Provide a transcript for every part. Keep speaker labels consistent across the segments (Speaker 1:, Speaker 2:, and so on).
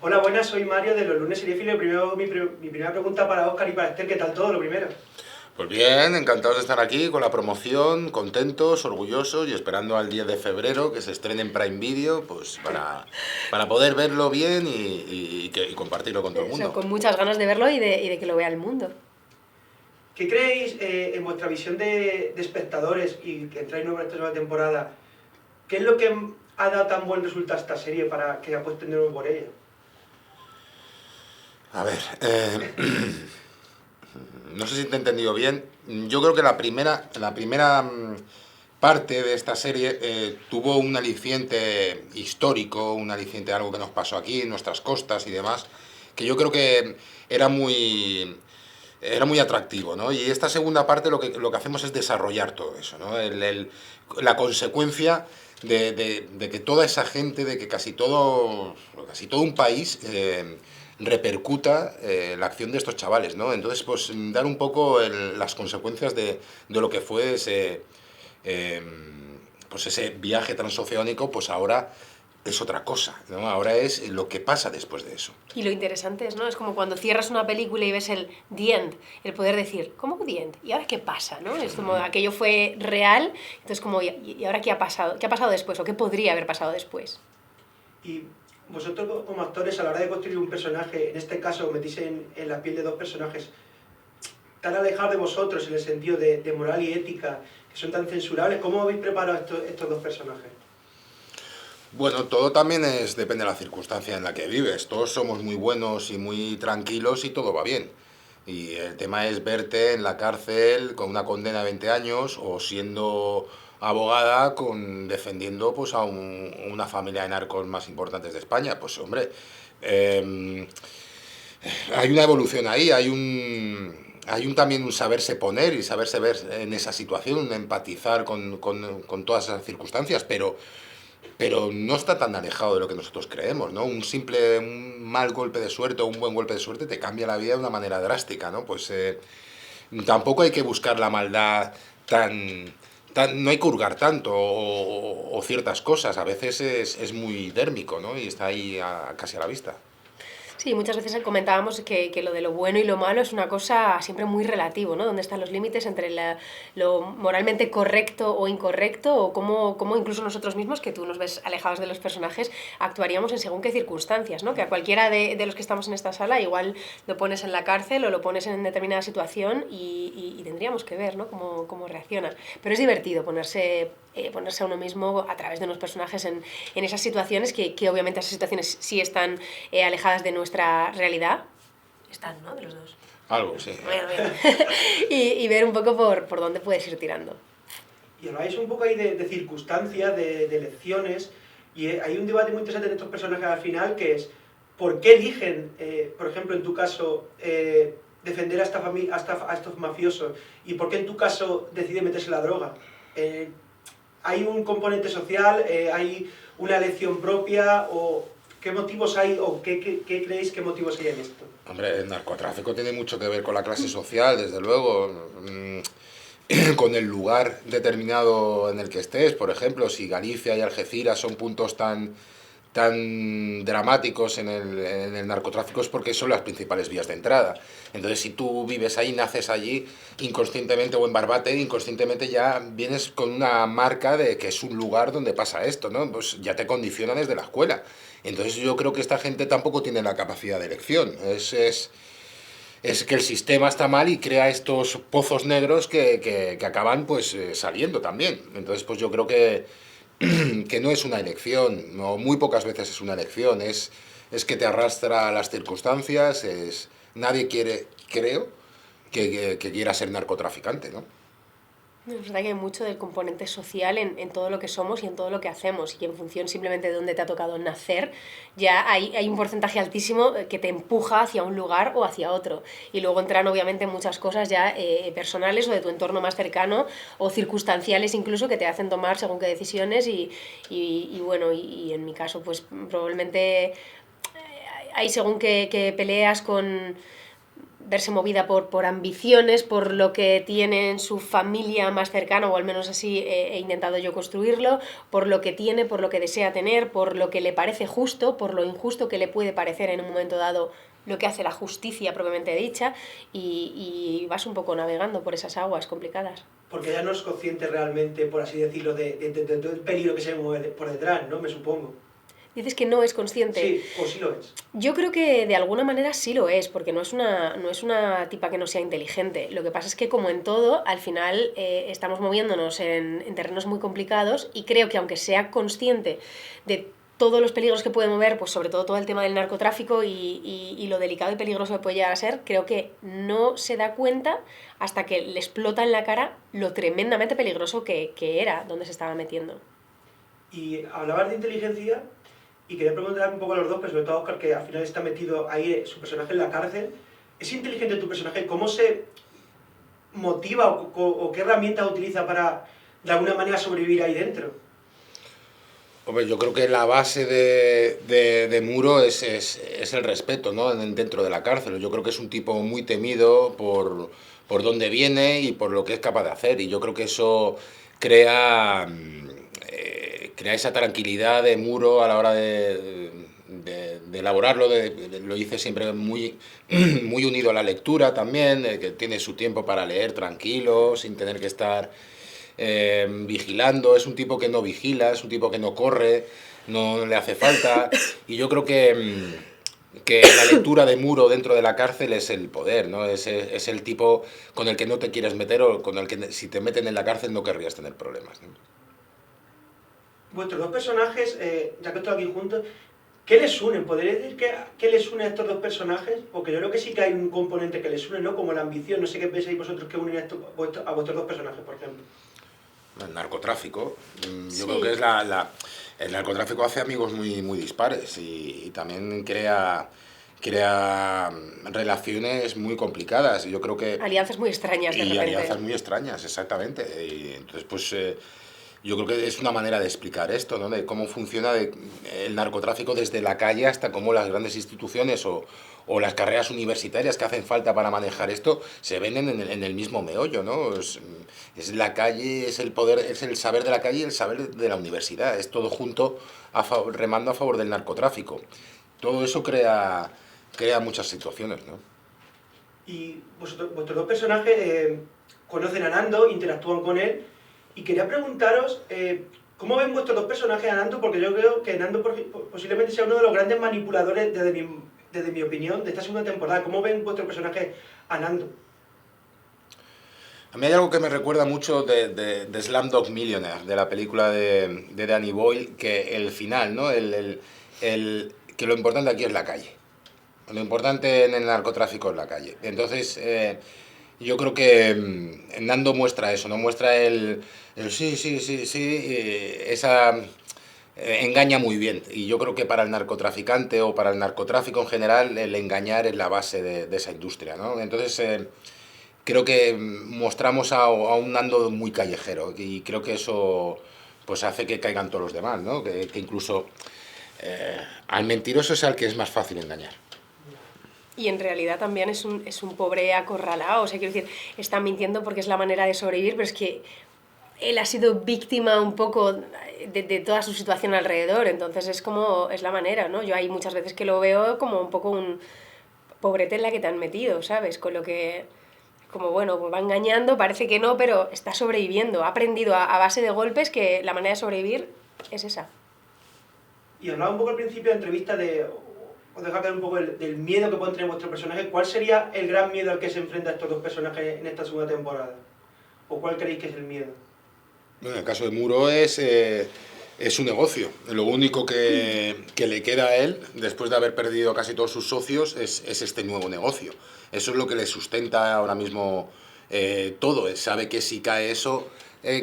Speaker 1: Hola, buenas, soy Mario de los lunes seriéfilos. Primero, mi primera pregunta para Óscar y para Esther, ¿qué tal todo? Lo primero.
Speaker 2: Pues bien, encantados de estar aquí con la promoción, contentos, orgullosos y esperando al 10 de febrero que se estrene en Prime Video, pues para poder verlo bien y compartirlo con todo el
Speaker 1: Eso,
Speaker 2: mundo.
Speaker 1: con muchas ganas de verlo y de que lo vea el mundo. ¿Qué creéis en vuestra visión de espectadores y que entráis nuevo en esta nueva temporada? ¿Qué es lo que ha dado tan buen resultado a esta serie para que apuesten de nuevo por ella?
Speaker 2: A ver, no sé si te he entendido bien. Yo creo que la primera parte de esta serie tuvo un aliciente histórico, un aliciente de algo que nos pasó aquí en nuestras costas y demás, que yo creo que era muy, era muy atractivo, ¿no? Y esta segunda parte lo que hacemos es desarrollar todo eso, ¿no? La consecuencia de que toda esa gente, de que casi todo un país repercuta la acción de estos chavales, ¿no? Entonces, pues dar un poco las consecuencias de lo que fue eh, ese viaje transoceánico, pues ahora es otra cosa, ¿no? Ahora es lo que pasa después de eso.
Speaker 3: Y lo interesante es, ¿no? Es como cuando cierras una película y ves el the end, el poder decir, ¿cómo the end? ¿Y ahora qué pasa? ¿No? Es como aquello fue real, entonces como, ¿y ahora qué ha pasado? ¿Qué ha pasado después? ¿O qué podría haber pasado después?
Speaker 1: Y vosotros como actores, a la hora de construir un personaje, en este caso os metís en la piel de dos personajes tan alejados de vosotros en el sentido de moral y ética, que son tan censurables, ¿cómo habéis preparado estos dos personajes?
Speaker 2: Bueno, todo también depende de la circunstancia en la que vives. Todos somos muy buenos y muy tranquilos y todo va bien. Y el tema es verte en la cárcel con una condena de 20 años o siendo abogada defendiendo pues una familia de narcos más importantes de España. Pues hombre, eh, hay una evolución ahí, hay también un saberse poner y saberse ver en esa situación, empatizar con todas esas circunstancias, pero no está tan alejado de lo que nosotros creemos, ¿no? Un mal golpe de suerte o un buen golpe de suerte te cambia la vida de una manera drástica, ¿no? Pues tampoco hay que buscar la maldad no hay que hurgar tanto o ciertas cosas, a veces es muy dérmico, ¿no? Y está ahí casi a la vista.
Speaker 3: Sí, muchas veces comentábamos que lo de lo bueno y lo malo es una cosa siempre muy relativo, ¿no? ¿Dónde están los límites entre lo moralmente correcto o incorrecto? O cómo incluso nosotros mismos, que tú nos ves alejados de los personajes, actuaríamos en según qué circunstancias, ¿no? Que a cualquiera de los que estamos en esta sala igual lo pones en la cárcel o lo pones en determinada situación y tendríamos que ver, ¿no? Cómo reacciona. Pero es divertido ponerse a uno mismo a través de unos personajes en esas situaciones que obviamente esas situaciones sí están alejadas de nuestra realidad. Están, ¿no? De los dos.
Speaker 2: Algo, sí.
Speaker 3: Bueno, bien. y ver un poco por dónde puedes ir tirando.
Speaker 1: Y habláis un poco ahí de circunstancias, de elecciones, y hay un debate muy interesante en estos personajes al final, que es ¿por qué eligen, por ejemplo, en tu caso, defender a, a estos mafiosos? ¿Y por qué en tu caso deciden meterse la droga? ¿Hay un componente social? ¿Hay una elección propia? ¿O qué motivos hay? ¿O qué creéis que motivos hay en esto?
Speaker 2: Hombre, el narcotráfico tiene mucho que ver con la clase social, desde luego. Con el lugar determinado en el que estés, por ejemplo, si Galicia y Algeciras son puntos tan dramáticos en el narcotráfico es porque son las principales vías de entrada. Entonces, si tú vives ahí, naces allí, inconscientemente o en Barbate, inconscientemente ya vienes con una marca de que es un lugar donde pasa esto, ¿no? Pues ya te condiciona desde la escuela. Entonces yo creo que esta gente tampoco tiene la capacidad de elección. Es que el sistema está mal y crea estos pozos negros que acaban pues saliendo también. Entonces pues yo creo que no es una elección, no, muy pocas veces es una elección, es que te arrastra a las circunstancias, nadie quiere, creo, que quiera ser narcotraficante, ¿no?
Speaker 3: Es verdad que hay mucho del componente social en todo lo que somos y en todo lo que hacemos, y en función simplemente de dónde te ha tocado nacer, ya hay un porcentaje altísimo que te empuja hacia un lugar o hacia otro. Y luego entran obviamente muchas cosas ya personales o de tu entorno más cercano o circunstanciales incluso que te hacen tomar según qué decisiones y bueno, y en mi caso pues probablemente hay según que peleas verse movida por ambiciones, por lo que tiene en su familia más cercana, o al menos así he intentado yo construirlo, por lo que tiene, por lo que desea tener, por lo que le parece justo, por lo injusto que le puede parecer en un momento dado lo que hace la justicia propiamente dicha, y vas un poco navegando por esas aguas complicadas.
Speaker 1: Porque ella no es consciente realmente, por así decirlo, del peligro que se mueve por detrás, ¿no? Me supongo.
Speaker 3: Dices que no es consciente.
Speaker 1: Sí, o sí lo es.
Speaker 3: Yo creo que de alguna manera sí lo es, porque no es una tipa que no sea inteligente. Lo que pasa es que, como en todo, al final estamos moviéndonos en terrenos muy complicados, y creo que aunque sea consciente de todos los peligros que puede mover, pues sobre todo el tema del narcotráfico y lo delicado y peligroso que puede llegar a ser, creo que no se da cuenta hasta que le explota en la cara lo tremendamente peligroso que era donde se estaba metiendo.
Speaker 1: Y hablabas de inteligencia, y quería preguntar un poco a los dos, pero sobre todo a Óscar, que al final está metido ahí su personaje en la cárcel. ¿Es inteligente tu personaje? ¿Cómo se motiva o qué herramientas utiliza para, de alguna manera, sobrevivir ahí dentro?
Speaker 2: Hombre, yo creo que la base de Muro es el respeto, ¿no? Dentro de la cárcel. Yo creo que es un tipo muy temido por dónde viene y por lo que es capaz de hacer. Y yo creo que eso crea esa tranquilidad de Muro a la hora de elaborarlo. Lo dice siempre muy, muy unido a la lectura también, que tiene su tiempo para leer tranquilo, sin tener que estar vigilando. Es un tipo que no vigila, es un tipo que no corre, no le hace falta. Y yo creo que la lectura de Muro dentro de la cárcel es el poder, ¿no? Es el tipo con el que no te quieres meter, o con el que si te meten en la cárcel no querrías tener problemas, ¿no?
Speaker 1: Vuestros dos personajes, ya que están aquí juntos, ¿qué les unen? ¿Podríais decir qué les une a estos dos personajes? Porque yo creo que sí que hay un componente que les une, ¿no? Como la ambición. No sé qué pensáis vosotros que unen a vuestros dos personajes, por ejemplo.
Speaker 2: El narcotráfico.
Speaker 3: Sí.
Speaker 2: Yo creo que es el narcotráfico hace amigos muy, muy dispares, y también crea relaciones muy complicadas. Yo creo que...
Speaker 3: Alianzas muy extrañas de repente.
Speaker 2: Alianzas muy extrañas, exactamente. Y entonces, pues... yo creo que es una manera de explicar esto, ¿no? De cómo funciona el narcotráfico desde la calle hasta cómo las grandes instituciones o las carreras universitarias que hacen falta para manejar esto se venden en el mismo meollo, ¿no? Es la calle, es el poder, es el saber de la calle y el saber de la universidad. Es todo junto remando a favor del narcotráfico. Todo eso crea muchas situaciones, ¿no?
Speaker 1: Y vuestros dos personajes conocen a Nando, interactúan con él. Y quería preguntaros, ¿cómo ven vuestros dos personajes a Nando? Porque yo creo que Nando posiblemente sea uno de los grandes manipuladores, desde mi opinión, de esta segunda temporada. ¿Cómo ven vuestro personaje a Nando?
Speaker 2: A mí hay algo que me recuerda mucho de Slumdog Millionaire, de la película de Danny Boyle, que el final, ¿no? Que lo importante aquí es la calle. Lo importante en el narcotráfico es la calle. Entonces... yo creo que Nando muestra eso, ¿no? Muestra el sí, engaña muy bien. Y yo creo que para el narcotraficante o para el narcotráfico en general, el engañar es la base de esa industria, ¿no? Entonces, creo que mostramos a un Nando muy callejero, y creo que eso pues hace que caigan todos los demás, ¿no? Que incluso al mentiroso es al que es más fácil engañar.
Speaker 3: Y en realidad también es un pobre acorralado, o sea, quiero decir, está mintiendo porque es la manera de sobrevivir, pero es que él ha sido víctima un poco de toda su situación alrededor, entonces es la manera, ¿no? Yo hay muchas veces que lo veo como un poco un pobrete en la que te han metido, ¿sabes? Con lo que, como bueno, pues va engañando, parece que no, pero está sobreviviendo, ha aprendido a base de golpes que la manera de sobrevivir es esa.
Speaker 1: Y hablaba un poco al principio de la entrevista os deja caer un poco del miedo que pueden tener vuestros personajes. ¿Cuál sería el gran miedo al que se enfrentan estos dos personajes en esta segunda temporada? ¿O cuál creéis que es el miedo?
Speaker 2: Bueno, en el caso de Muro es su negocio. Lo único que le queda a él, después de haber perdido casi todos sus socios, es este nuevo negocio. Eso es lo que le sustenta ahora mismo todo. Él sabe que si cae eso,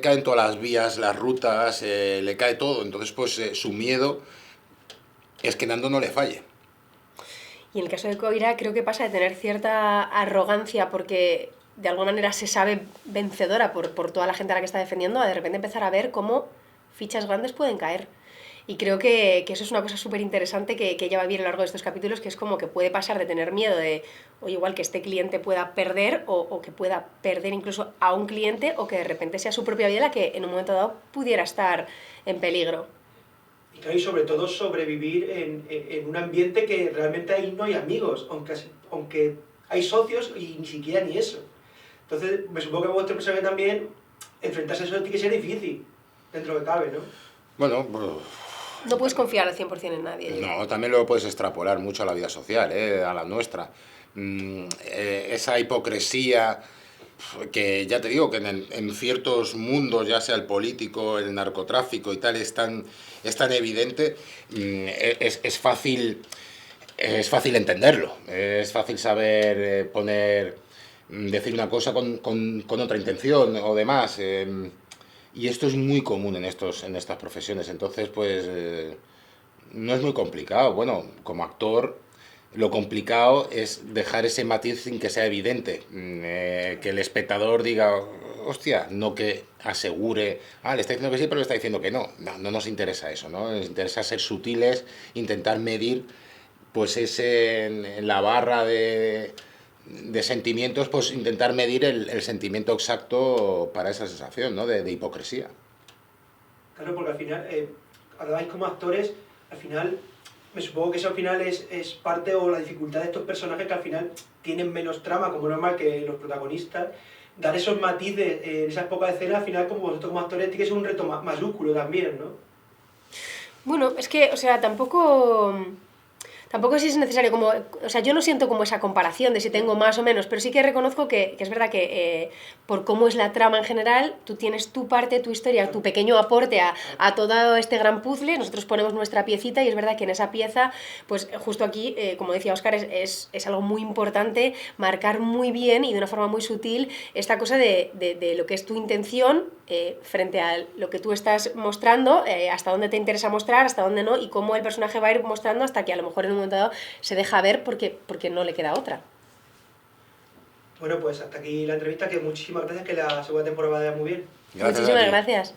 Speaker 2: caen todas las vías, las rutas, le cae todo. Entonces, pues su miedo es que Nando no le falle.
Speaker 3: Y en el caso de Coira creo que pasa de tener cierta arrogancia porque de alguna manera se sabe vencedora por toda la gente a la que está defendiendo, a de repente empezar a ver cómo fichas grandes pueden caer. Y creo que eso es una cosa súper interesante que ella va a ver a lo largo de estos capítulos, que es como que puede pasar de tener miedo de, o igual que este cliente pueda perder, o que pueda perder incluso a un cliente, o que de repente sea su propia vida la que en un momento dado pudiera estar en peligro.
Speaker 1: Y claro, y sobre todo sobrevivir en un ambiente que realmente ahí no hay amigos, aunque hay socios y ni siquiera ni eso. Entonces, me supongo que vuestro personaje también, enfrentarse a eso tiene que ser difícil, dentro de cabe, ¿no?
Speaker 2: Bueno,
Speaker 3: No puedes confiar al 100% en nadie.
Speaker 2: no, también lo puedes extrapolar mucho a la vida social, a la nuestra. Esa hipocresía que ya te digo que en ciertos mundos, ya sea el político, el narcotráfico y tal, es tan evidente, es fácil entenderlo, es fácil saber decir una cosa con otra intención o demás. Y esto es muy común en estas profesiones, entonces pues no es muy complicado. Bueno, como actor lo complicado es dejar ese matiz sin que sea evidente, que el espectador diga, hostia, no que asegure, le está diciendo que sí, pero le está diciendo que no. No nos interesa eso, ¿no? Nos interesa ser sutiles, intentar medir, pues en la barra de sentimientos, pues intentar medir el sentimiento exacto para esa sensación, ¿no? De hipocresía.
Speaker 1: Claro, porque al final, habláis como actores, al final, me supongo que eso al final es parte o la dificultad de estos personajes que al final tienen menos trama, como normal, que los protagonistas. Dar esos matices en esas pocas escenas, al final, como vosotros como actores, tiene que ser un reto mayúsculo también, ¿no?
Speaker 3: Bueno, es que, o sea, tampoco sí es necesario como, o sea, yo no siento como esa comparación de si tengo más o menos, pero sí que reconozco que es verdad que por cómo es la trama en general, tú tienes tu parte, tu historia, tu pequeño aporte a todo este gran puzzle, nosotros ponemos nuestra piecita y es verdad que en esa pieza, pues justo aquí, como decía Óscar, es algo muy importante marcar muy bien y de una forma muy sutil esta cosa de lo que es tu intención frente a lo que tú estás mostrando, hasta dónde te interesa mostrar, hasta dónde no, y cómo el personaje va a ir mostrando hasta que a lo mejor en un momento dado se deja ver porque no le queda otra.
Speaker 1: Bueno, pues hasta aquí la entrevista, que muchísimas gracias, que la segunda temporada vaya muy bien.
Speaker 2: Gracias a
Speaker 3: Muchísimas
Speaker 2: ti.
Speaker 3: gracias.